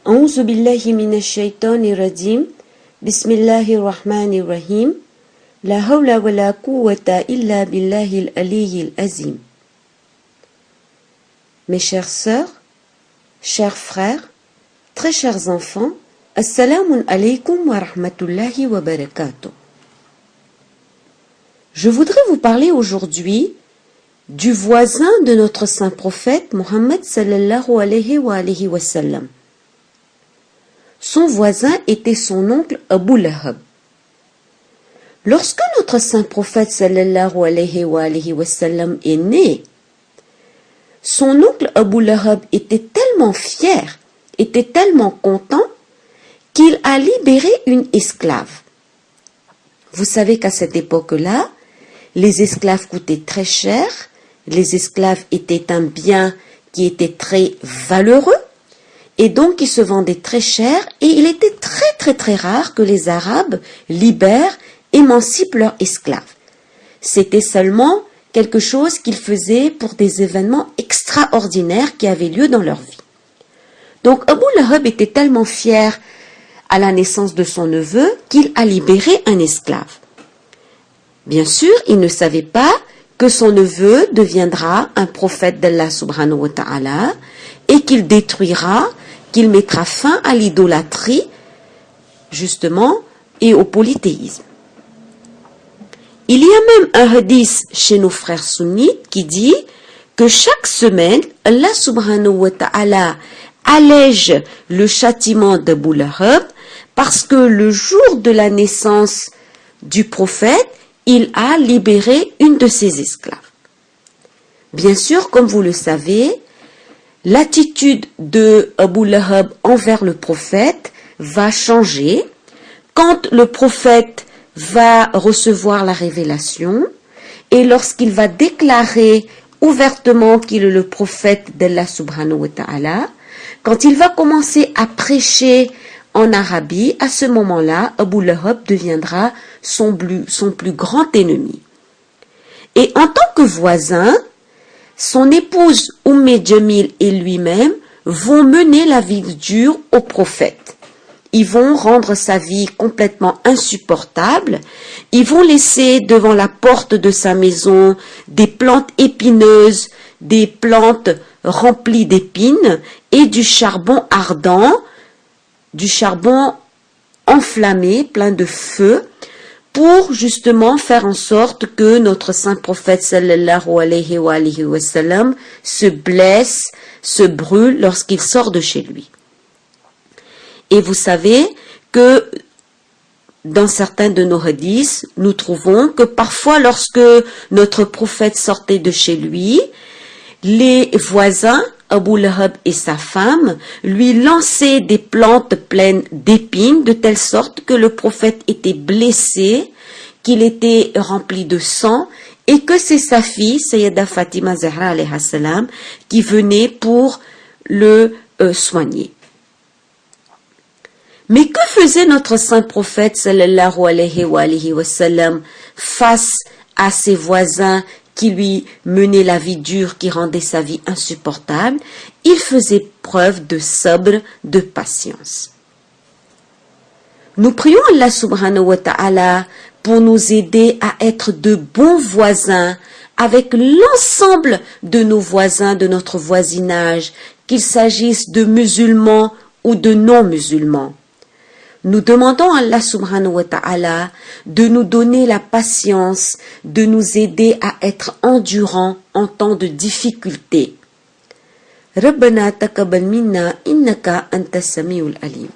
أعوذ بالله من الشيطان الرجيم بسم الله الرحمن الرحيم لا حول ولا قوة إلا بالله العلي العظيم. Mes chères sœurs, chers frères, très chers enfants, Assalamu alaikum wa rahmatullahi wa barakatuh. Je voudrais vous parler aujourd'hui du voisin de notre saint prophète Mohammed sallallahu alayhi wa sallam. Son voisin était son oncle Abu Lahab. Lorsque notre saint prophète sallallahu alayhi wa sallam est né, son oncle Abu Lahab était tellement fier, était tellement content qu'il a libéré une esclave. Vous savez qu'à cette époque-là, les esclaves coûtaient très cher, les esclaves étaient un bien qui était très valeureux, et donc ils se vendaient très cher, et il était très rare que les Arabes libèrent, émancipent leurs esclaves. C'était seulement quelque chose qu'ils faisaient pour des événements extraordinaires qui avaient lieu dans leur vie. Donc Abu Lahab était tellement fier à la naissance de son neveu qu'il a libéré un esclave. Bien sûr, il ne savait pas que son neveu deviendra un prophète d'Allah subhanahu wa ta'ala et qu'il détruira, qu'il mettra fin à l'idolâtrie, justement, et au polythéisme. Il y a même un hadith chez nos frères sunnites qui dit que chaque semaine, Allah subhanahu wa ta'ala allège le châtiment d'Abu Lahab parce que le jour de la naissance du prophète, il a libéré une de ses esclaves. Bien sûr, comme vous le savez, l'attitude de Abu Lahab envers le prophète va changer quand le prophète va recevoir la révélation et lorsqu'il va déclarer ouvertement qu'il est le prophète d'Allah subhanahu wa ta'ala, quand il va commencer à prêcher en Arabie, à ce moment-là, Abu Lahab deviendra son plus grand ennemi. Et en tant que voisin, son épouse Jamil et lui-même vont mener la vie dure au prophète. Ils vont rendre sa vie complètement insupportable. Ils vont laisser devant la porte de sa maison des plantes épineuses, des plantes remplies d'épines et du charbon ardent, du charbon enflammé, plein de feu, pour justement faire en sorte que notre saint prophète sallallahu alayhi wa sallam se blesse, se brûle lorsqu'il sort de chez lui. Et vous savez que dans certains de nos hadiths, nous trouvons que parfois lorsque notre prophète sortait de chez lui, les voisins, Abu Lahab et sa femme, lui lançaient des plantes pleines d'épines de telle sorte que le prophète était blessé, qu'il était rempli de sang et que c'est sa fille, Sayyida Fatima Zahra alayha salam, qui venait pour le soigner. Mais que faisait notre saint prophète sallallahu alayhi wa sallam face à ses voisins qui lui menaient la vie dure, qui rendait sa vie insupportable? Il faisait preuve de sabr, de patience. Nous prions Allah subhanahu wa ta'ala pour nous aider à être de bons voisins avec l'ensemble de nos voisins, de notre voisinage, qu'il s'agisse de musulmans ou de non-musulmans. Nous demandons à Allah subhanahu wa ta'ala de nous donner la patience, de nous aider à être endurants en temps de difficulté. Rabbana taqabbal minna innaka antas samiul alim.